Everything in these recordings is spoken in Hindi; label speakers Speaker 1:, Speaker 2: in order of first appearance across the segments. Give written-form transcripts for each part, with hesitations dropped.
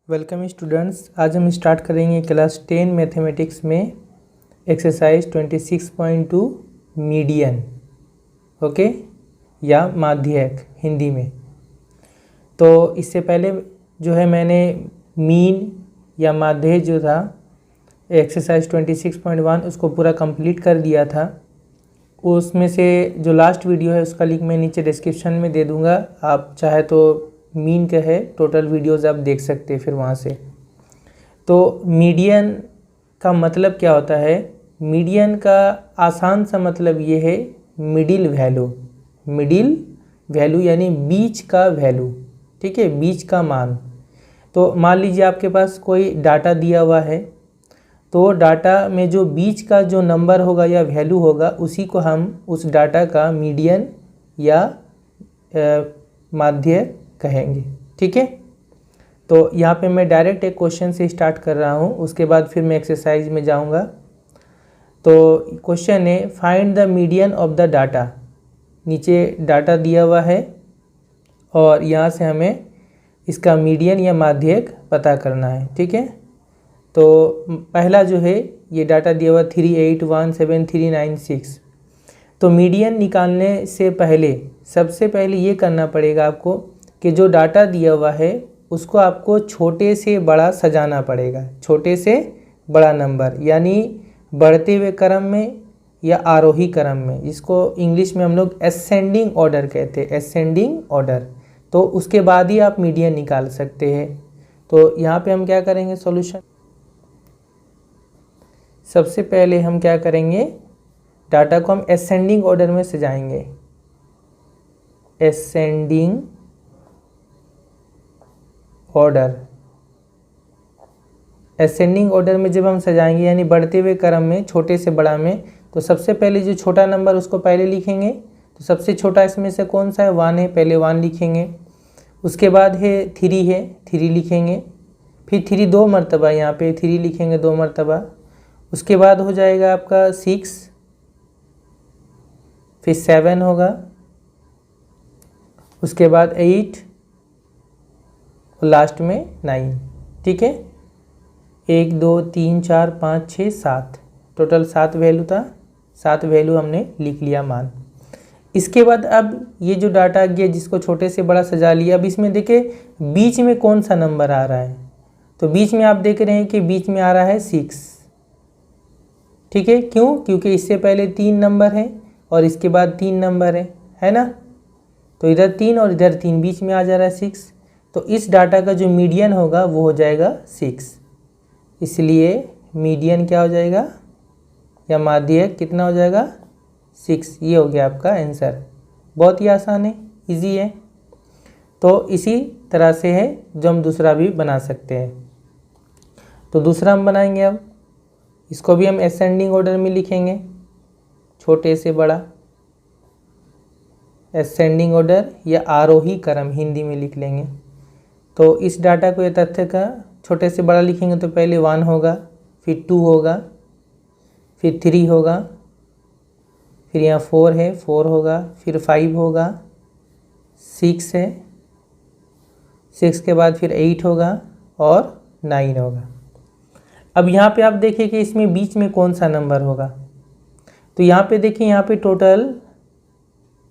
Speaker 1: वेलकम स्टूडेंट्स, आज हम स्टार्ट करेंगे क्लास 10 मैथमेटिक्स में एक्सरसाइज 26.2 मीडियन, ओके, या माध्यक हिंदी में। तो इससे पहले जो है मैंने मीन या माध्यक जो था एक्सरसाइज 26.1 उसको पूरा कंप्लीट कर दिया था। उसमें से जो लास्ट वीडियो है उसका लिंक मैं नीचे डिस्क्रिप्शन में दे दूँगा, आप चाहे तो मीन का है टोटल वीडियोस आप देख सकते हैं फिर वहाँ से। तो मीडियन का मतलब क्या होता है? मीडियन का आसान सा मतलब ये है मिडिल वैल्यू। मिडिल वैल्यू यानी बीच का वैल्यू, ठीक है, बीच का मान। तो मान लीजिए आपके पास कोई डाटा दिया हुआ है, तो डाटा में जो बीच का जो नंबर होगा या वैल्यू होगा उसी को हम उस डाटा का मीडियन या माध्य कहेंगे, ठीक है। तो यहाँ पे मैं डायरेक्ट एक क्वेश्चन से स्टार्ट कर रहा हूँ, उसके बाद फिर मैं एक्सरसाइज में जाऊँगा। तो क्वेश्चन है find the median of the data. नीचे डाटा दिया हुआ है और यहाँ से हमें इसका मीडियन या माध्यक पता करना है, ठीक है। तो पहला जो है ये डाटा दिया हुआ 38173996। तो मीडियन निकालने से पहले सबसे पहले ये करना पड़ेगा आपको कि जो डाटा दिया हुआ है उसको आपको छोटे से बड़ा सजाना पड़ेगा, छोटे से बड़ा नंबर, यानी बढ़ते हुए क्रम में या आरोही क्रम में, जिसको इंग्लिश में हम लोग असेंडिंग ऑर्डर कहते हैं, असेंडिंग ऑर्डर। तो उसके बाद ही आप मीडियन निकाल सकते हैं। तो यहाँ पे हम क्या करेंगे सॉल्यूशन, सबसे पहले हम क्या करेंगे, डाटा को हम असेंडिंग ऑर्डर में सजाएंगे। असेंडिंग ऑर्डर, असेंडिंग ऑर्डर में जब हम सजाएंगे यानी बढ़ते हुए क्रम में छोटे से बड़ा में, तो सबसे पहले जो छोटा नंबर उसको पहले लिखेंगे। तो सबसे छोटा इसमें से कौन सा है? 1 है, पहले 1 लिखेंगे। उसके बाद है 3 है, 3 लिखेंगे। फिर 3 2 मरतबा, यहाँ पे 3 लिखेंगे 2 मरतबा। उसके बाद हो जाएगा आपका 6, फिर 7 होगा, उसके बाद 8 और लास्ट में 9, ठीक है। 1 2 3 4 5 6 7, टोटल 7 वैल्यू था, 7 वैल्यू हमने लिख लिया मान। इसके बाद अब ये जो डाटा गया जिसको छोटे से बड़ा सजा लिया, अब इसमें देखिए बीच में कौन सा नंबर आ रहा है। तो बीच में आप देख रहे हैं कि बीच में आ रहा है 6, ठीक है। क्यों? क्योंकि इससे पहले 3 नंबर है और इसके बाद 3 नंबर है ना। तो इधर 3 और इधर 3, बीच में आ जा रहा है 6। तो इस डाटा का जो मीडियन होगा वो हो जाएगा 6, इसलिए मीडियन क्या हो जाएगा या माध्यक कितना हो जाएगा? 6। ये हो गया आपका आंसर। बहुत ही आसान है, इजी है। तो इसी तरह से है जो हम दूसरा भी बना सकते हैं। तो दूसरा हम बनाएंगे, अब इसको भी हम असेंडिंग ऑर्डर में लिखेंगे, छोटे से बड़ा, असेंडिंग ऑर्डर या आरोही क्रम हिंदी में लिख लेंगे। तो इस डाटा को, ये तथ्य का छोटे से बड़ा लिखेंगे तो पहले 1 होगा, फिर 2 होगा, फिर 3 होगा, फिर यहाँ 4 है, 4 होगा, फिर 5 होगा, 6 है, 6 के बाद फिर 8 होगा और 9 होगा। अब यहाँ पे आप देखिए कि इसमें बीच में कौन सा नंबर होगा। तो यहाँ पे देखिए, यहाँ पे टोटल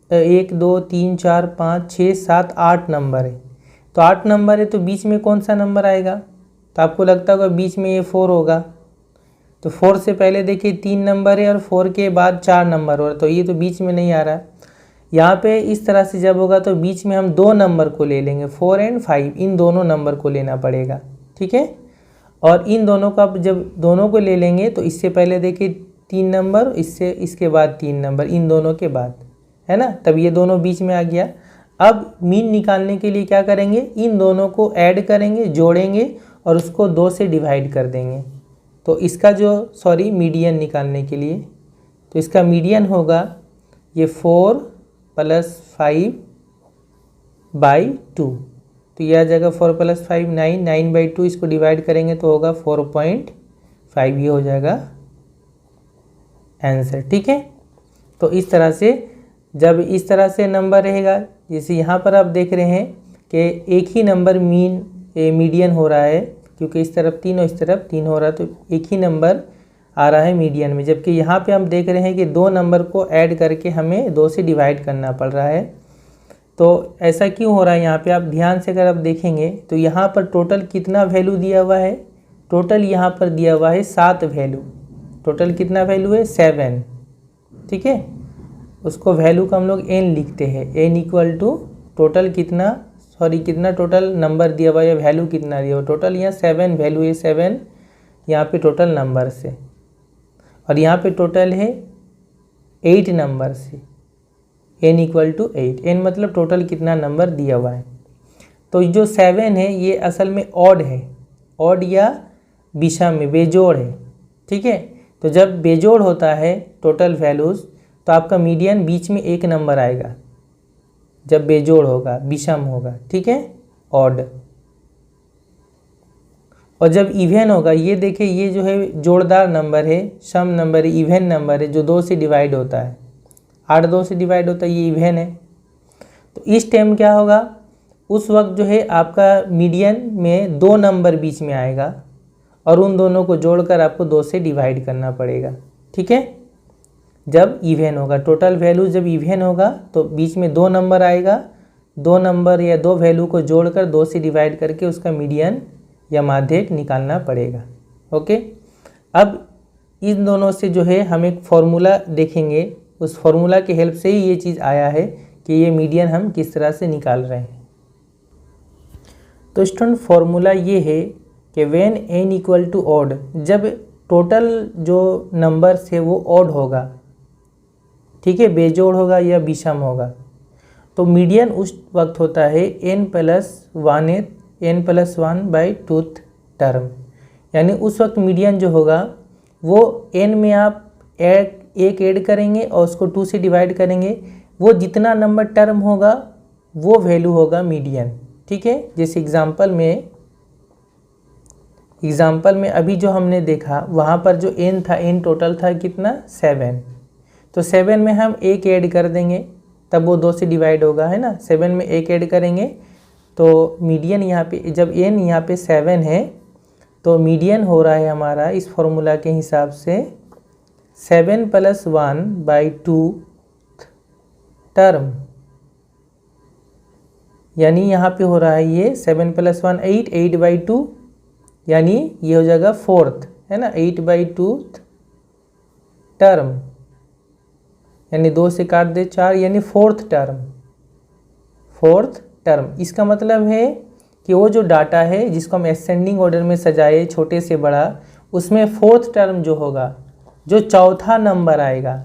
Speaker 1: 1 2 3 4 5 6 7 8 नंबर है। तो 8 नंबर है, तो बीच में कौन सा नंबर आएगा? तो आपको लगता होगा बीच में ये 4 होगा। तो 4 से पहले देखिए 3 नंबर है और 4 के बाद 4 नंबर हो रहा, तो ये तो बीच में नहीं आ रहा। यहाँ पे इस तरह से जब होगा तो बीच में हम 2 नंबर को ले लेंगे, 4 और 5, इन दोनों नंबर को लेना पड़ेगा, ठीक है। और इन दोनों का जब दोनों को ले लेंगे तो इससे पहले देखिए 3 नंबर, इसके बाद 3 नंबर, इन दोनों के बाद, है ना, तब ये दोनों बीच में आ गया। अब मीन निकालने के लिए क्या करेंगे, इन दोनों को ऐड करेंगे, जोड़ेंगे और उसको 2 से डिवाइड कर देंगे। तो इसका जो मीडियन निकालने के लिए, तो इसका मीडियन होगा ये 4 + 5/2। तो यह आ जाएगा 4 + 5 9, 9/2, इसको डिवाइड करेंगे तो होगा 4.5, ये हो जाएगा आंसर, ठीक है। तो इस तरह से जब इस तरह से नंबर रहेगा, जैसे यहाँ पर आप देख रहे हैं कि एक ही नंबर मीन मीडियन हो रहा है, क्योंकि इस तरफ 3 और इस तरफ 3 हो रहा है, तो एक ही नंबर आ रहा है मीडियन में। जबकि यहाँ पे हम देख रहे हैं कि 2 नंबर को ऐड करके हमें 2 से डिवाइड करना पड़ रहा है। तो ऐसा क्यों हो रहा है यहाँ पे, आप ध्यान से अगर आप देखेंगे तो यहाँ पर टोटल कितना वैल्यू दिया हुआ है, टोटल यहाँ पर दिया हुआ है 7 वैल्यू। टोटल कितना वैल्यू है, 7, ठीक है। उसको वैल्यू का हम लोग n लिखते हैं, n इक्वल टू टोटल कितना, कितना टोटल नंबर दिया हुआ है, वैल्यू कितना दिया हुआ, टोटल यहाँ 7 वैल्यू है, 7 यहाँ पे टोटल नंबर से, और यहाँ पे टोटल है 8 नंबर से, n इक्वल टू 8, n मतलब टोटल कितना नंबर दिया हुआ है। तो जो 7 है ये असल में ऑड है, ऑड या विषम में बेजोड़ है, ठीक है। तो जब बेजोड़ होता है टोटल वैल्यूज़ तो आपका मीडियन बीच में एक नंबर आएगा, जब बेजोड़ होगा, विषम होगा, ठीक है, ऑड। और जब इवन होगा, ये देखिए ये जो है जोड़दार नंबर है, सम नंबर है, इवन नंबर है, जो 2 से डिवाइड होता है, 8 2 से डिवाइड होता है, ये इवन है। तो इस टाइम क्या होगा, उस वक्त जो है आपका मीडियन में 2 नंबर बीच में आएगा और उन दोनों को जोड़कर आपको 2 से डिवाइड करना पड़ेगा, ठीक है। जब इवन होगा, टोटल वैल्यू जब इवन होगा तो बीच में 2 नंबर आएगा, 2 नंबर या 2 वैल्यू को जोड़कर 2 से डिवाइड करके उसका मीडियन या माध्यक निकालना पड़ेगा, ओके। अब इन दोनों से जो है हम एक फॉर्मूला देखेंगे, उस फॉर्मूला के हेल्प से ही ये चीज़ आया है कि ये मीडियन हम किस तरह से निकाल रहे हैं। तो स्टूडेंट फॉर्मूला ये है कि when n equal to odd, जब टोटल जो नंबर्स है वो ऑड होगा, ठीक है, बेजोड़ होगा या विषम होगा, तो मीडियन उस वक्त होता है n+1/2 टर्म। यानी उस वक्त मीडियन जो होगा वो n में आप एक ऐड करेंगे और उसको 2 से डिवाइड करेंगे, वो जितना नंबर टर्म होगा वो वैल्यू होगा मीडियन, ठीक है। जैसे एग्जाम्पल में अभी जो हमने देखा वहाँ पर जो n था, n टोटल था कितना, 7, तो 7 में हम एक ऐड कर देंगे तब वो 2 से डिवाइड होगा, है ना। 7 में एक ऐड करेंगे तो मीडियन यहाँ पे, जब n यहाँ पे 7 है तो मीडियन हो रहा है हमारा इस फॉर्मूला के हिसाब से 7+1/2 टर्म। यानी यहाँ पे हो रहा है ये 7+1 8, 8/2, यानी ये हो जाएगा 4th, है ना, 8/2 टर्म, यानी 2 से काट दे 4, यानी 4th टर्म। इसका मतलब है कि वो जो डाटा है जिसको हम असेंडिंग ऑर्डर में सजाए छोटे से बड़ा, उसमें 4th टर्म जो होगा, जो चौथा नंबर आएगा,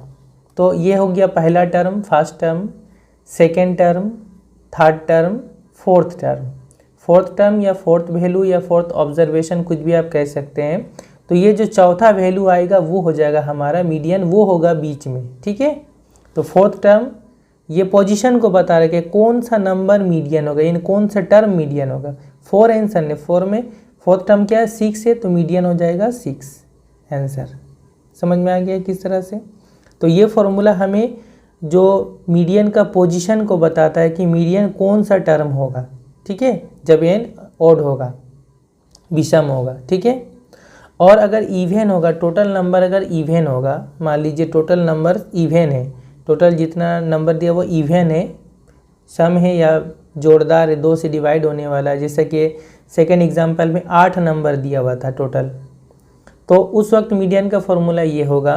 Speaker 1: तो ये हो गया पहला term, first term, second term, third term, fourth term या फोर्थ वैल्यू या फोर्थ ऑब्जर्वेशन, कुछ भी आप कह सकते हैं। तो ये जो चौथा वैल्यू आएगा वो हो जाएगा हमारा मीडियन, वो होगा बीच में, ठीक है। तो फोर्थ टर्म ये पोजीशन को बता रहे कि कौन सा नंबर मीडियन होगा, यानी कौन सा टर्म मीडियन होगा। 4 आंसर है, 4 में फोर्थ टर्म क्या है, 6 है, तो मीडियन हो जाएगा 6 आंसर। समझ में आ गया किस तरह से। तो ये फॉर्मूला हमें जो मीडियन का पोजीशन को बताता है कि मीडियन कौन सा टर्म होगा, ठीक है, जब n ऑड होगा, विषम होगा, ठीक है। और अगर इवन होगा, टोटल नंबर अगर इवन होगा, मान लीजिए टोटल नंबर इवन है, टोटल जितना नंबर दिया वो इवन है, सम है या जोड़दार है, 2 से डिवाइड होने वाला है, जैसे कि सेकेंड एग्जाम्पल में 8 नंबर दिया हुआ था टोटल, तो उस वक्त मीडियन का फॉर्मूला ये होगा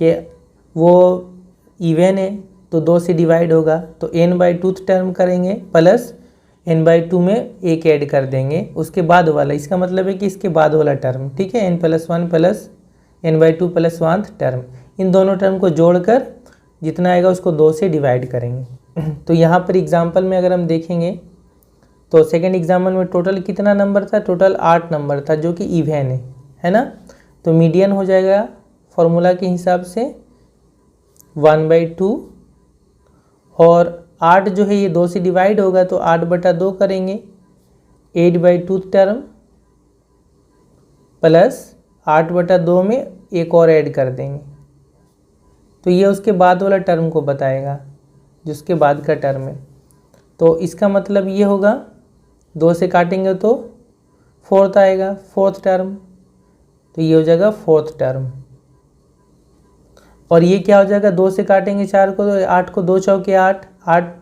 Speaker 1: कि वो इवन है तो 2 से डिवाइड होगा, तो n/2 टर्म करेंगे प्लस n/2 में एक ऐड कर देंगे उसके बाद वाला, इसका मतलब है कि इसके बाद वाला टर्म, ठीक है, n+1 plus n/2 plus 1th term, इन दोनों टर्म को जोड़कर जितना आएगा उसको 2 से डिवाइड करेंगे। तो यहाँ पर एग्जाम्पल में अगर हम देखेंगे तो सेकेंड एग्जाम्पल में टोटल कितना नंबर था, टोटल 8 नंबर था जो कि इवन है ना। तो मीडियन हो जाएगा फॉर्मूला के हिसाब से 1/2, और 8 जो है ये 2 से डिवाइड होगा तो 8/2 करेंगे, 8/2 टर्म प्लस 8/2 में एक और ऐड कर देंगे, तो ये उसके बाद वाला टर्म को बताएगा, जिसके बाद का टर्म है। तो इसका मतलब ये होगा 2 से काटेंगे तो फोर्थ आएगा, फोर्थ टर्म, तो ये हो जाएगा फोर्थ टर्म। और ये क्या हो जाएगा, 2 से काटेंगे 4 को तो 8 को 2 चौके 8, 8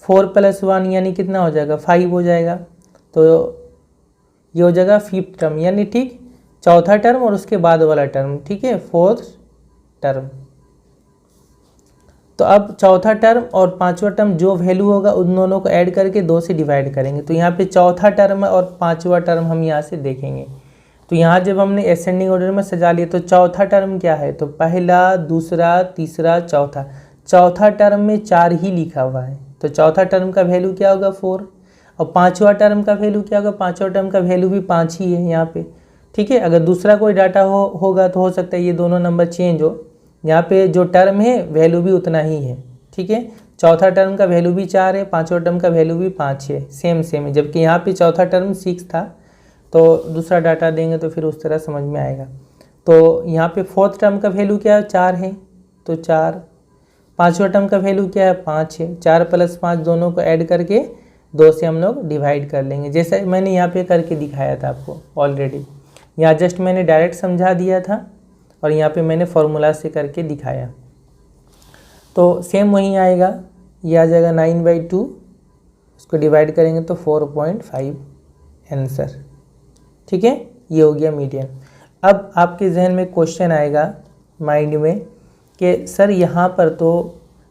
Speaker 1: 4 + 1 यानी कितना हो जाएगा 5 हो जाएगा। तो ये हो जाएगा फिफ्थ टर्म, यानी ठीक चौथा टर्म और उसके बाद वाला टर्म, ठीक है, फोर्थ टर्म। तो अब चौथा टर्म और पांचवा टर्म जो वैल्यू होगा उन दोनों को ऐड करके 2 से डिवाइड करेंगे। तो यहाँ पे चौथा टर्म और पांचवा टर्म हम यहाँ से देखेंगे। तो यहाँ जब हमने असेंडिंग ऑर्डर में सजा लिया तो चौथा टर्म क्या है, तो पहला, दूसरा, तीसरा, चौथा। चौथा टर्म में 4 ही लिखा हुआ है, तो चौथा टर्म का वैल्यू क्या होगा 4। और पांचवा टर्म का वैल्यू क्या होगा, पांचवा टर्म का वैल्यू भी 5 ही है यहाँ पे, ठीक है। अगर दूसरा कोई डाटा होगा तो हो सकता है ये दोनों नंबर चेंज हो। यहाँ पे जो टर्म है वैल्यू भी उतना ही है, ठीक है। चौथा टर्म का वैल्यू भी 4 है, पांचवा टर्म का वैल्यू भी 5 है, सेम है। जबकि यहाँ पे चौथा टर्म 6 था, तो दूसरा डाटा देंगे तो फिर उस तरह समझ में आएगा। तो यहाँ पे फोर्थ टर्म का वैल्यू क्या है, 4 है, तो 4। पांचवा टर्म का वैल्यू क्या है, 5 है। 4 + 5 दोनों को ऐड करके 2 से हम लोग डिवाइड कर लेंगे, जैसा मैंने यहाँ पे करके दिखाया था आपको ऑलरेडी। यहाँ जस्ट मैंने डायरेक्ट समझा दिया था और यहाँ पे मैंने फॉर्मूला से करके दिखाया। तो सेम वहीं आएगा, ये आ जाएगा 9/2, उसको डिवाइड करेंगे तो 4.5 आंसर, ठीक है। ये हो गया मीडियन। अब आपके जहन में क्वेश्चन आएगा माइंड में कि सर यहाँ पर तो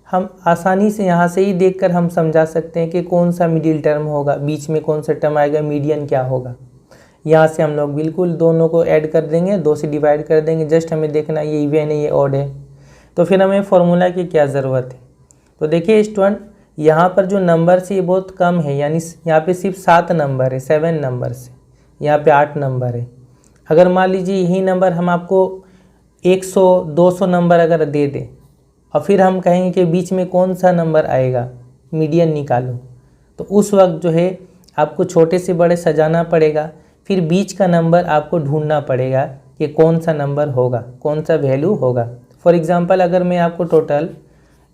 Speaker 1: हम आसानी से यहाँ से ही देखकर हम समझा सकते हैं कि कौन सा मिडिल टर्म होगा, बीच में कौन सा टर्म आएगा, मीडियन क्या होगा। यहाँ से हम लोग बिल्कुल दोनों को ऐड कर देंगे, 2 से डिवाइड कर देंगे। जस्ट हमें देखना ये इवन है ये ऑड है, तो फिर हमें फॉर्मूला की क्या ज़रूरत है। तो देखिए स्टूडेंट, यहाँ पर जो नंबर से ये बहुत कम है, यानी यहाँ पे सिर्फ 7 नंबर है, 7 नंबर से, यहाँ पे 8 नंबर है। अगर मान लीजिए यही नंबर हम आपको 100 200 नंबर अगर दे दें और फिर हम कहेंगे कि बीच में कौन सा नंबर आएगा, मीडियन निकालो, तो उस वक्त जो है आपको छोटे से बड़े सजाना पड़ेगा, फिर बीच का नंबर आपको ढूंढना पड़ेगा कि कौन सा नंबर होगा, कौन सा वैल्यू होगा। फॉर एग्जांपल अगर मैं आपको टोटल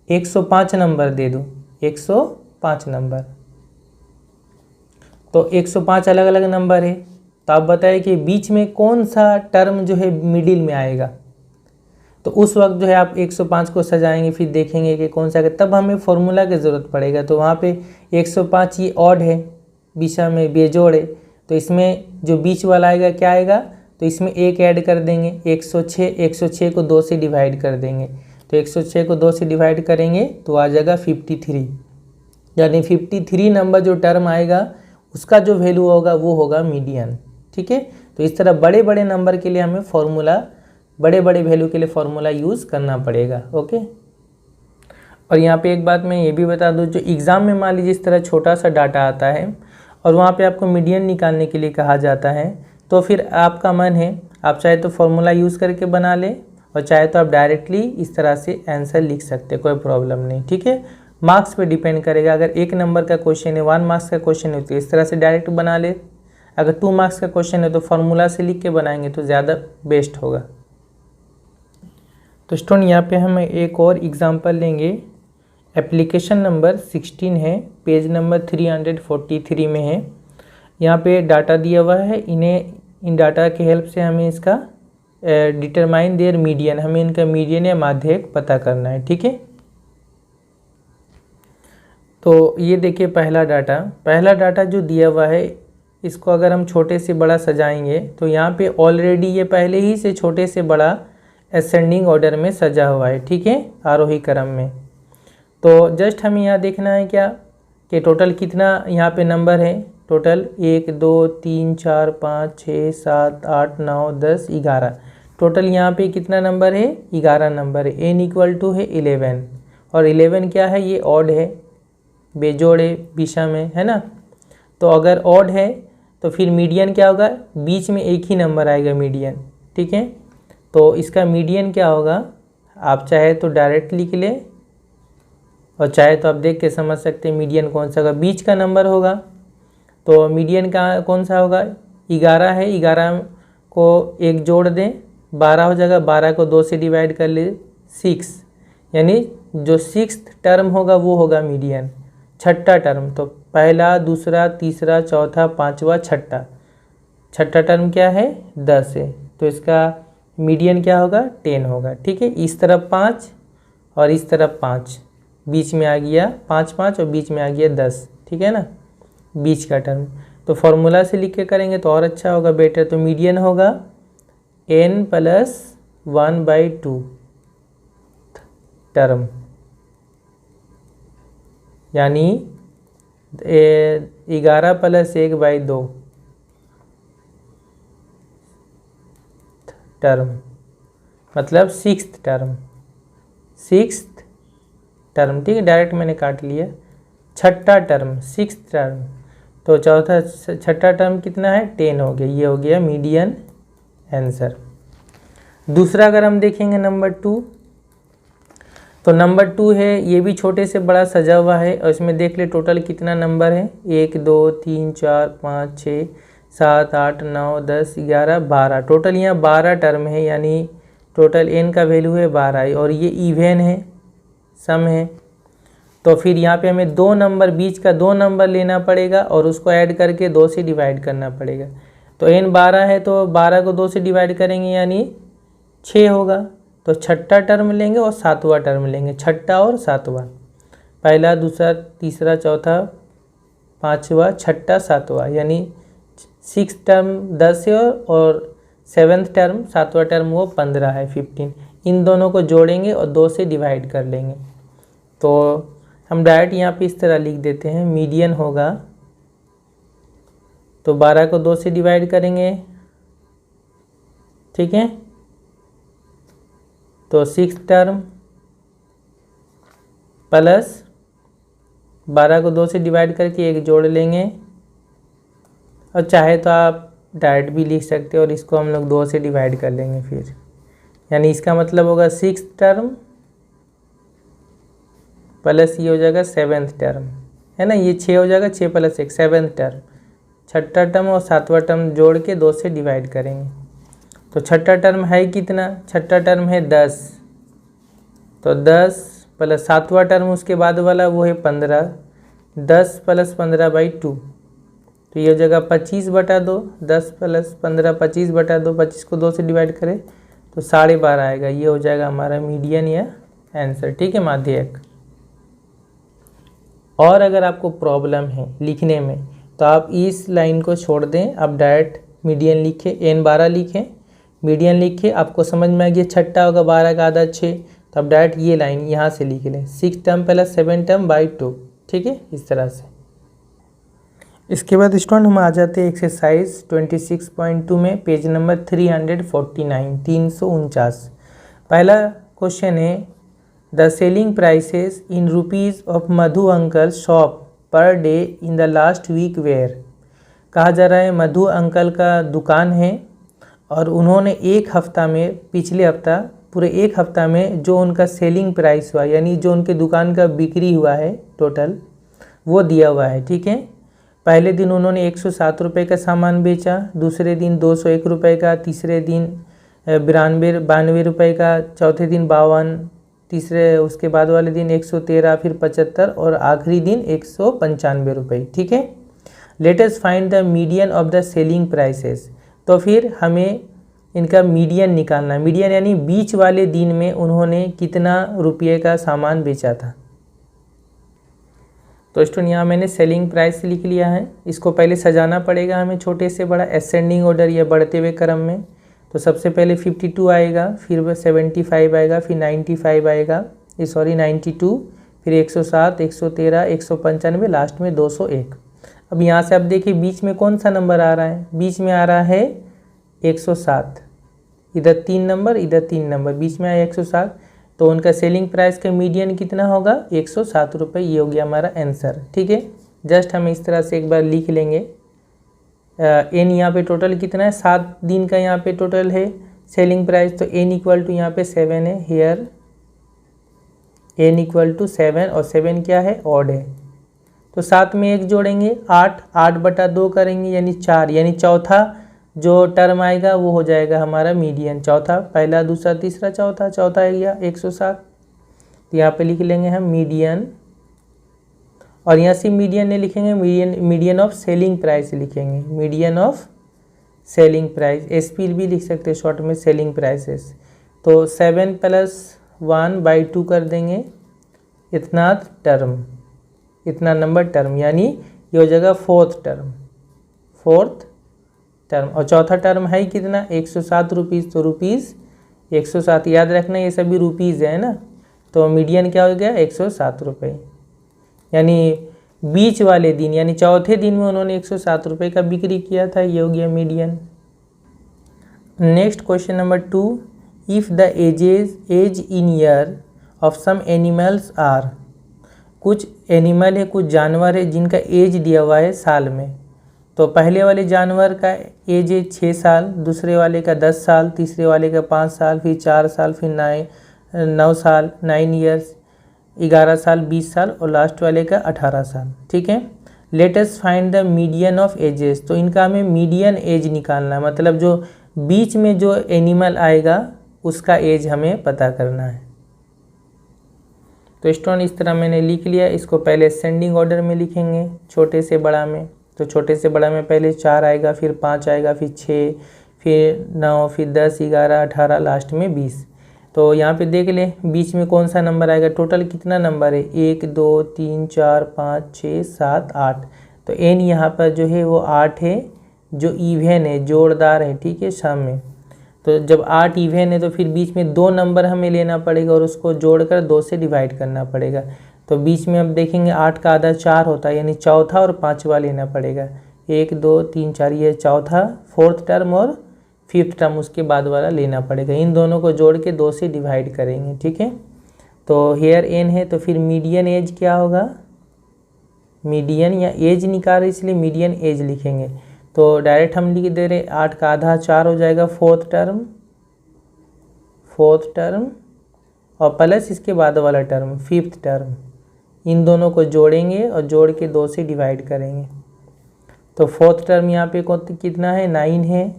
Speaker 1: 105 नंबर दे दूं, 105 नंबर, तो 105 अलग अलग नंबर है, तो आप बताइए कि बीच में कौन सा टर्म जो है मिडिल में आएगा। तो उस वक्त जो है आप 105 को सजाएंगे, फिर देखेंगे कि कौन सा है, तब हमें फॉर्मूला की ज़रूरत पड़ेगा। तो वहाँ पे 105 ये ऑड है, बीचा में बेजोड़ है, तो इसमें जो बीच वाला आएगा क्या आएगा, तो इसमें 1 ऐड कर देंगे, 106 को 2 से डिवाइड कर देंगे। तो 106 को 2 से डिवाइड करेंगे तो आ जाएगा 53, यानी 53 नंबर जो टर्म आएगा उसका जो वैल्यू होगा वो होगा मीडियन, ठीक है। तो इस तरह बड़े बड़े नंबर के लिए हमें फॉर्मूला, बड़े बड़े वैल्यू के लिए फॉर्मूला यूज़ करना पड़ेगा, ओके। और यहाँ पे एक बात मैं ये भी बता दूँ, जो एग्ज़ाम में मान लीजिए इस तरह छोटा सा डाटा आता है और वहाँ पे आपको मीडियन निकालने के लिए कहा जाता है, तो फिर आपका मन है, आप चाहे तो फॉर्मूला यूज़ करके बना ले और चाहे तो आप डायरेक्टली इस तरह से आंसर लिख सकते, कोई प्रॉब्लम नहीं, ठीक है। मार्क्स पे डिपेंड करेगा, अगर 1 नंबर का क्वेश्चन है, 1 मार्क्स का क्वेश्चन है तो इस तरह से डायरेक्ट बना ले, अगर 2 मार्क्स का क्वेश्चन है तो फार्मूला से लिख के बनाएंगे तो ज़्यादा बेस्ट होगा। तो स्टूडेंट यहाँ पे हम एक और एग्जांपल लेंगे, एप्लीकेशन नंबर 16 है, पेज नंबर 343 में है। यहाँ पे डाटा दिया हुआ है, इन डाटा के हेल्प से हमें इसका डिटरमाइन देयर मीडियन, हमें इनका मीडियन या माध्यक पता करना है, ठीक है। तो ये देखिए पहला डाटा जो दिया हुआ है, इसको अगर हम छोटे से बड़ा सजाएंगे तो यहाँ पे ऑलरेडी ये पहले ही से छोटे से बड़ा असेंडिंग ऑर्डर में सजा हुआ है, ठीक है, आरोही क्रम में। तो जस्ट हमें यहाँ देखना है क्या कि टोटल कितना यहाँ पे नंबर है, टोटल 1 2 3 4 5 6 7 8 9 10 11, टोटल यहाँ पे कितना नंबर है, 11 नंबर है। n = है 11 और 11 क्या है, ये ऑड है, बेजोड़ है, बीचा में है ना। तो अगर ऑड है तो फिर मीडियन क्या होगा, बीच में एक ही नंबर आएगा मीडियन, ठीक है। तो इसका मीडियन क्या होगा, आप चाहे तो डायरेक्ट लिख ले और चाहे तो आप देख के समझ सकते हैं मीडियन कौन सा होगा, बीच का नंबर होगा। तो मीडियन का कौन सा होगा, 11 है, 11 को 1 जोड़ दें, 12 हो जाएगा, 12 को 2 से डिवाइड कर ले 6, यानी जो 6th टर्म होगा वो होगा मीडियन, छठा टर्म, तो पहला, दूसरा, तीसरा, चौथा, पांचवा, छठा। छठा टर्म क्या है? 10 है, तो इसका मीडियन क्या होगा? 10 होगा। ठीक है, इस तरफ 5 और इस तरफ 5, बीच में आ गया 5 5 और बीच में आ गया 10। ठीक है ना, बीच का टर्म। तो फॉर्मूला से लिख के करेंगे तो और अच्छा होगा, बेटर। तो मीडियन होगा n + 1/2 टर्म, यानी 11 + 1/2 टर्म, मतलब 6th टर्म। 6th टर्म, ठीक है, डायरेक्ट मैंने काट लिया। छठा टर्म, 6th टर्म, तो चौथा छठा टर्म कितना है? 10 हो गया। ये हो गया मीडियन आंसर। दूसरा अगर हम देखेंगे नंबर 2, तो नंबर 2 है, ये भी छोटे से बड़ा सजा हुआ है और इसमें देख ले टोटल कितना नंबर है। 1 2 3 4 5 6 7 8 9 10 11 12, टोटल यहाँ 12 टर्म है, यानी टोटल n का वैल्यू है 12 और ये इवन है, सम है। तो फिर यहाँ पे हमें 2 नंबर, बीच का 2 नंबर लेना पड़ेगा और उसको ऐड करके 2 से डिवाइड करना पड़ेगा। तो n 12 है, तो 12 को 2 से डिवाइड करेंगे यानी 6 होगा। तो छठा टर्म लेंगे और सातवां टर्म लेंगे, छठा और सातवां, पहला, दूसरा, तीसरा, चौथा, पांचवा, छठा, सातवां, यानी 6th टर्म 10 है और 7th टर्म, सातवां टर्म वो 15 है, 15। इन दोनों को जोड़ेंगे और 2 से डिवाइड कर लेंगे। तो हम डायरेक्ट यहाँ पे इस तरह लिख देते हैं, मीडियन होगा, तो 12 को 2 से डिवाइड करेंगे, ठीक है, तो 6th टर्म प्लस 12 को 2 से डिवाइड करके 1 जोड़ लेंगे, और चाहे तो आप डायरेक्ट भी लिख सकते हो और इसको हम लोग 2 से डिवाइड कर लेंगे फिर, यानी इसका मतलब होगा 6th टर्म प्लस ये हो जाएगा 7th टर्म, है ना, ये 6 हो जाएगा, 6 + 1 7th टर्म। छठा टर्म और सातवां टर्म जोड़ के 2 से डिवाइड करेंगे। तो छठा टर्म है कितना? छठा टर्म है 10, तो 10 प्लस सातवां टर्म उसके बाद वाला वो है 15, 10 + 15/2, तो ये हो जाएगा 25/2, 10 + 15 25/2, 25 को 2 से डिवाइड करें तो 12.5 आएगा। ये हो जाएगा हमारा मीडियन या आंसर, ठीक है, माध्यक। और अगर आपको प्रॉब्लम है लिखने में तो आप इस लाइन को छोड़ दें, आप डायरेक्ट मीडियन लिखें, n 12 लिखें, मीडियन लिखें, आपको समझ में आ गया छठा होगा 12 का आधा 6, तो आप डायरेक्ट ये लाइन यहाँ से लिख लें, 6 टर्म + 7 टर्म बाई 2, ठीक है, इस तरह से। इसके बाद स्टूडेंट हम आ जाते हैं एक्सरसाइज 26.2 में, पेज नंबर 349, 349। पहला क्वेश्चन है, the selling prices in rupees of Madhu uncle shop per day in the last week where. कहा जा रहा है मधु अंकल का दुकान है और उन्होंने एक हफ्ता में, पिछले हफ्ता, पूरे एक हफ्ता में जो उनका सेलिंग प्राइस हुआ, यानी जो उनके दुकान का बिक्री हुआ है टोटल, वो दिया हुआ है, ठीक है। पहले दिन उन्होंने 107 रुपये का सामान बेचा, दूसरे दिन 201 रुपये का, तीसरे दिन 92 रुपये का, चौथे दिन 52, तीसरे उसके बाद वाले दिन 113, फिर 75 और आखिरी दिन 195 रुपये, ठीक है। Let us find the median of the selling prices. तो फिर हमें इनका मीडियन निकालना, मीडियन यानी बीच वाले दिन में उन्होंने कितना रुपये का सामान बेचा था। तो स्टूडेंट यहाँ मैंने सेलिंग प्राइस लिख लिया है, इसको पहले सजाना पड़ेगा हमें छोटे से बड़ा, असेंडिंग ऑर्डर या बढ़ते हुए क्रम में। तो सबसे पहले 52 आएगा, फिर 75 आएगा, फिर 95 आएगा, 92, फिर 107, 113, 195, लास्ट में 201। अब यहाँ से आप देखिए बीच में कौन सा नंबर आ रहा है, बीच में आ रहा है 107, इधर 3 नंबर, इधर 3 नंबर, बीच में आया 107, तो उनका सेलिंग प्राइस का मीडियन कितना होगा? 107 रुपये। ये हो गया हमारा आंसर, ठीक है। जस्ट हम इस तरह से एक बार लिख लेंगे। एन यहाँ पे टोटल कितना है? 7 दिन का यहाँ पे टोटल है सेलिंग प्राइस, तो एन इक्वल टू यहाँ पे 7 है, हेयर एन इक्वल टू 7, और 7 क्या है? ऑड है, तो 7 में 1 जोड़ेंगे, 8, 8/2 करेंगे यानी 4, यानी चौथा जो टर्म आएगा वो हो जाएगा हमारा मीडियन, चौथा, पहला, दूसरा, तीसरा, चौथा, चौथा आ गया 107, तो यहाँ पे लिख लेंगे हम मीडियन और यहाँ से मीडियन नहीं लिखेंगे, मीडियन ऑफ सेलिंग प्राइस लिखेंगे, median of selling price, SP भी लिख सकते हैं शॉर्ट में, सेलिंग प्राइसेस। तो 7 + 1/2 कर देंगे, इतना टर्म, इतना नंबर टर्म, यानी ये हो जाएगा फोर्थ टर्म। और चौथा टर्म है कितना, 107 रुपीज़। तो रुपीज़ 107 याद रखना, ये सभी रुपीज़ है ना। तो मीडियन क्या हो गया, 107 रुपये। यानी बीच वाले दिन यानी चौथे दिन में उन्होंने 107 रुपये का बिक्री किया था, ये हो गया median. Next question number 2, if the age in year of some animals are, कुछ एनिमल है, कुछ जानवर है जिनका एज दिया हुआ है साल में। तो पहले वाले जानवर का एज है 6 साल, दूसरे वाले का 10 साल, तीसरे वाले का 5 साल, फिर 4 साल, फिर 9 साल, 9 ईयर्स, 11 साल, 20 साल, और लास्ट वाले का 18 साल। ठीक है, let us find the median of ages. तो इनका हमें मीडियन एज निकालना है, मतलब जो बीच में जो एनिमल आएगा उसका एज हमें पता करना है। तो स्टूडेंट इस तरह मैंने लिख लिया, इसको पहले असेंडिंग ऑर्डर में लिखेंगे, छोटे से बड़ा में। तो छोटे से बड़ा में पहले 4 आएगा, फिर 5 आएगा, फिर 6, फिर 9, फिर 10, 11, 18, लास्ट में 20। तो यहाँ पे देख लें बीच में कौन सा नंबर आएगा, टोटल कितना नंबर है, 1 2 3 4 5 6 7 8। तो एन यहाँ पर जो है वो 8 है, जो इवन है, जोड़दार है। ठीक है, शाम में तो जब 8 इवन है तो फिर बीच में 2 नंबर हमें लेना पड़ेगा और उसको जोड़कर 2 से डिवाइड करना पड़ेगा। तो बीच में अब देखेंगे 8 का आधा 4 होता है, यानी चौथा और पांचवा लेना पड़ेगा। 1 2 3 4 ये चौथा, फोर्थ टर्म और फिफ्थ टर्म उसके बाद वाला लेना पड़ेगा। इन दोनों को जोड़ के 2 से डिवाइड करेंगे। ठीक है, तो हेयर एन है, तो फिर मीडियन एज क्या होगा, मीडियन या एज निकाल रहे इसलिए मीडियन एज लिखेंगे। तो डायरेक्ट हम लिख दे रहे 8 का आधा 4 हो जाएगा, फोर्थ टर्म और प्लस इसके बाद वाला टर्म फिफ्थ टर्म। इन दोनों को जोड़ेंगे और जोड़ के 2 से डिवाइड करेंगे। तो फोर्थ टर्म यहाँ पे कितना है, 9 है,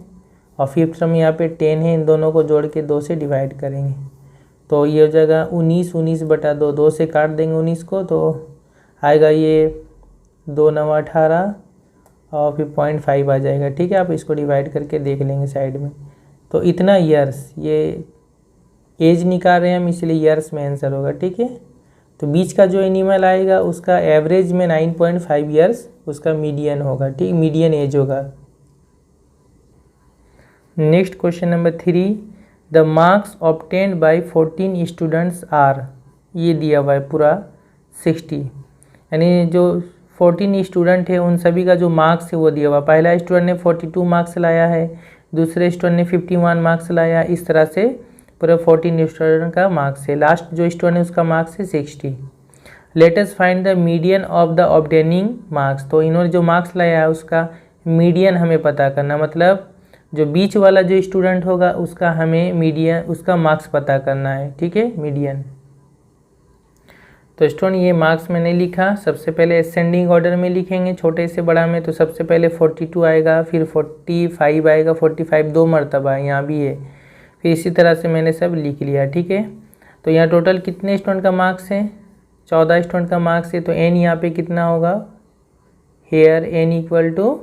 Speaker 1: और फिफ्थ टर्म यहाँ पे 10 है। इन दोनों को जोड़ के 2 से डिवाइड करेंगे। तो ये हो जाएगा 19 2 से काट देंगे 19 को, तो आएगा ये 2 9 18 और फिर 0.5 आ जाएगा। ठीक है, आप इसको डिवाइड करके देख लेंगे साइड में। तो इतना ईयर्स, ये एज निकाल रहे हैं हम इसलिए ईयर्स में आंसर होगा। ठीक है, तो बीच का जो एनिमल आएगा उसका एवरेज में 9.5 ईयर्स उसका मीडियन होगा। ठीक, मीडियन एज होगा। Next question number 3, the marks obtained by 14 students are, ये दिया हुआ है पूरा 60, यानी जो 14 स्टूडेंट है उन सभी का जो मार्क्स है वो दिया हुआ। पहला स्टूडेंट ने 42 मार्क्स लाया है, दूसरे स्टूडेंट ने 51 मार्क्स लाया, इस तरह से पूरा 14 स्टूडेंट का मार्क्स है। लास्ट जो स्टूडेंट है उसका मार्क्स है 60। Late us find the median of the obtaining marks. तो इन्होंने जो मार्क्स लाया है उसका मीडियन हमें पता करना, मतलब जो बीच वाला जो स्टूडेंट होगा उसका हमें मीडियन, उसका मार्क्स पता करना है। ठीक है, मीडियन। तो स्टूडेंट ये मार्क्स मैंने लिखा, सबसे पहले असेंडिंग ऑर्डर में लिखेंगे छोटे से बड़ा में। तो सबसे पहले 42 आएगा, फिर 45 आएगा, 45 2 मरतबा यहाँ भी है, फिर इसी तरह से मैंने सब लिख लिया। ठीक है, तो यहाँ टोटल कितने स्टूडेंट का मार्क्स है, 14 स्टूडेंट का मार्क्स है। तो एन यहाँ पे कितना होगा, हेयर एन इक्वल टू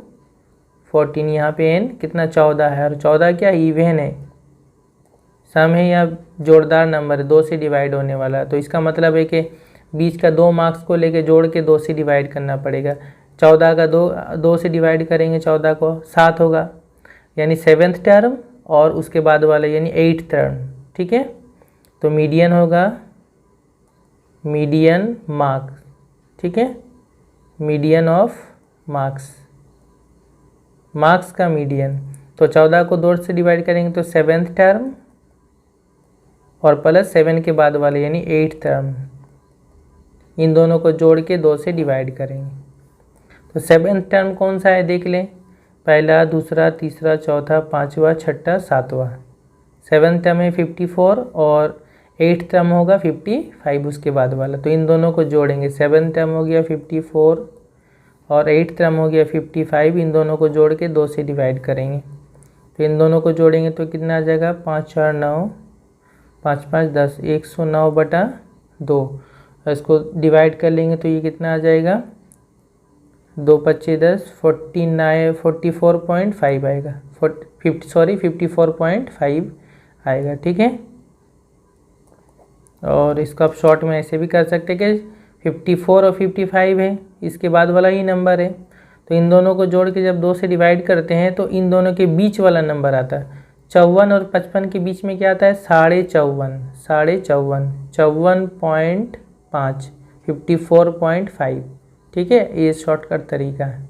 Speaker 1: 14, यहाँ पे एन कितना 14 है, और 14 क्या इवन है, सम है या जोड़दार नंबर है, 2 से डिवाइड होने वाला है। तो इसका मतलब है कि बीच का 2 मार्क्स को लेके जोड़ के 2 से डिवाइड करना पड़ेगा। 14 का 2 से डिवाइड करेंगे, 14 को 7 होगा, यानी 7th टर्म, और उसके बाद वाला यानी 8th टर्म। ठीक है, तो मीडियन होगा, मीडियन मार्क्स। ठीक है, मीडियन ऑफ मार्क्स का मीडियन। तो 14 को 2 से डिवाइड करेंगे तो 7th टर्म और प्लस 7 के बाद वाले यानी 8th टर्म, इन दोनों को जोड़ के 2 से डिवाइड करेंगे। तो 7th टर्म कौन सा है देख लें, पहला, दूसरा, तीसरा, चौथा, पांचवा, छठा, सातवां। 7th टर्म है 54 और 8th टर्म होगा 55 उसके बाद वाला। तो इन दोनों को जोड़ेंगे, 7th टर्म हो गया 54 और 8th टर्म हो गया 55, इन दोनों को जोड़ के 2 से डिवाइड करेंगे। तो इन दोनों को जोड़ेंगे तो कितना आ जाएगा, 5 4 9, 5 5 10, 109/2। इसको डिवाइड कर लेंगे तो ये कितना आ जाएगा, 2 पच्चीस 10, 44.5 आएगा, 54.5 आएगा। ठीक है, और इसको आप शॉर्ट में ऐसे भी कर सकते हैं कि 54 और 55 है, इसके बाद वाला ही नंबर है, तो इन दोनों को जोड़ के जब 2 से डिवाइड करते हैं तो इन दोनों के बीच वाला नंबर आता है। 54 और 55 के बीच में क्या आता है? 54.5, 54.5 ठीक है, ये शॉर्टकट तरीका है।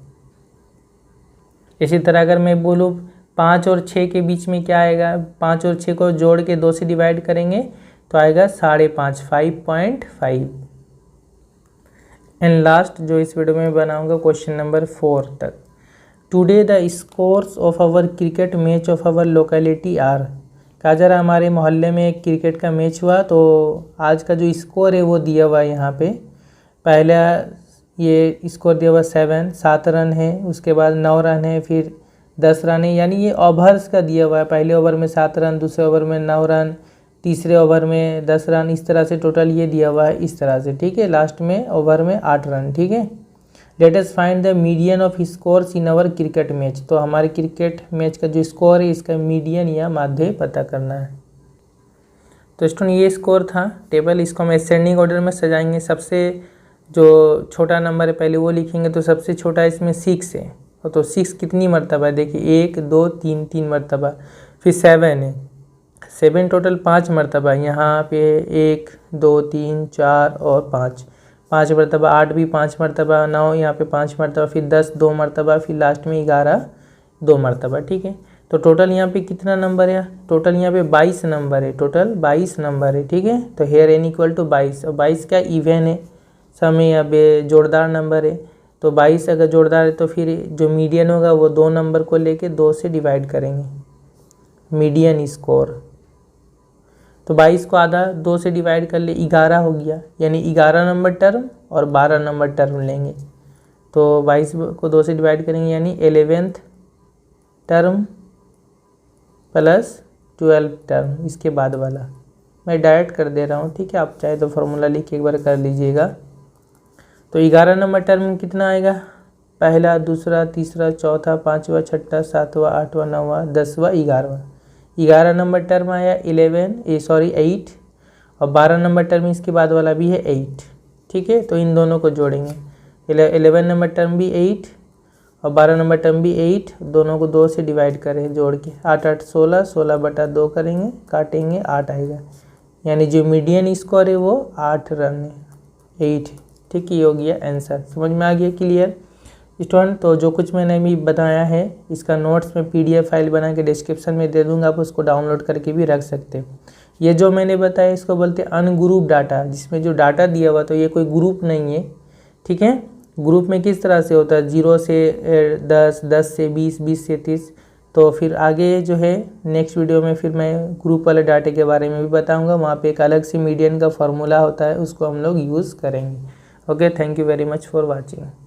Speaker 1: इसी तरह अगर मैं बोलूँ 5 और 6 के बीच में क्या आएगा? 5 और 6 को जोड़ के 2 से डिवाइड करेंगे तो आएगा 5.5, 5.5। एंड लास्ट जो इस वीडियो में बनाऊंगा क्वेश्चन नंबर 4 तक। Today the scores of our cricket match of our locality are. कहा जा रहा हमारे मोहल्ले में एक क्रिकेट का मैच हुआ, तो आज का जो स्कोर है वो दिया हुआ है यहाँ पे। पहला ये स्कोर दिया हुआ 7 रन है, उसके बाद 9 रन है, फिर 10 रन है, यानी ये ओवर्स का दिया हुआ है। पहले ओवर में 7 रन, दूसरे ओवर में 9 रन, तीसरे ओवर में 10 रन, इस तरह से टोटल ये दिया हुआ है इस तरह से। ठीक है, लास्ट में ओवर में 8 रन। ठीक है, let us find the median of scores in our cricket match. तो हमारे क्रिकेट मैच का जो स्कोर है इसका मीडियन या माध्य पता करना है। तो स्टूडेंट ये स्कोर था टेबल, इसको हम असेंडिंग ऑर्डर में सजाएंगे। सबसे जो छोटा नंबर है पहले वो लिखेंगे, तो सबसे छोटा इसमें 6 है, तो 6 कितनी मरतबा है? देखिए 1 2 3, 3 मरतबा। फिर 7 है, 7 टोटल 5 मरतबा, यहाँ पे 1 2 3 4 और 5 मरतबा। 8 भी 5 मरतबा, 9 यहाँ पे 5 मरतबा, फिर 10 2 मरतबा, फिर लास्ट में 11 2 मरतबा। ठीक है, तो टोटल यहाँ पे कितना नंबर है? टोटल यहाँ पे 22 नंबर है, टोटल 22 नंबर है। ठीक है, तो हेयर n इक्वल टू 22, और 22 क्या इवन है, समय या जोड़दार नंबर है। तो 22 अगर जोड़दार है तो फिर जो मीडियन होगा वो 2 नंबर को लेके 2 से डिवाइड करेंगे, मीडियन स्कोर। तो 22 को आधा 2 से डिवाइड कर ले, 11 हो गया, यानी 11 नंबर टर्म और 12 नंबर टर्म लेंगे। तो 22 को 2 से डिवाइड करेंगे, यानी 11th term plus 12th term, इसके बाद वाला मैं डायरेक्ट कर दे रहा हूँ। ठीक है, आप चाहे तो फॉर्मूला लिख के एक बार कर लीजिएगा। तो 11 नंबर टर्म कितना आएगा? पहला, दूसरा, तीसरा, चौथा, 5वां, 6वां, 7वां, 8वां, 9वां, 10वां, 11वां। 11 नंबर टर्म आया 8, और 12 नंबर टर्म इसके बाद वाला भी है 8। ठीक है, तो इन दोनों को जोड़ेंगे। 11 नंबर टर्म भी 8 और 12 नंबर टर्म भी 8, दोनों को 2 से डिवाइड करें जोड़ के। 8 8 16, 16/2 करेंगे, काटेंगे, 8 आएगा, यानी जो मीडियन स्कोर है वो 8 रन है, 8। ठीक है, ये हो गया आंसर। समझ में आ गया? Clear student? तो जो कुछ मैंने अभी बताया है इसका नोट्स में PDF फाइल बना के डिस्क्रिप्शन में दे दूंगा, आप उसको डाउनलोड करके भी रख सकते हो। ये जो मैंने बताया इसको बोलते हैं अनग्रुप डाटा, जिसमें जो डाटा दिया हुआ तो ये कोई ग्रुप नहीं है। ठीक है, ग्रुप में किस तरह से होता है? 0 से 10, 10 से 20, 20 से 30। तो फिर आगे जो है नेक्स्ट वीडियो में फिर मैं ग्रुप वाले डाटे के बारे में भी बताऊंगा। वहाँ पे एक अलग से मीडियन का फॉर्मूला होता है, उसको हम लोग यूज़ करेंगे। Okay, thank you very much for watching.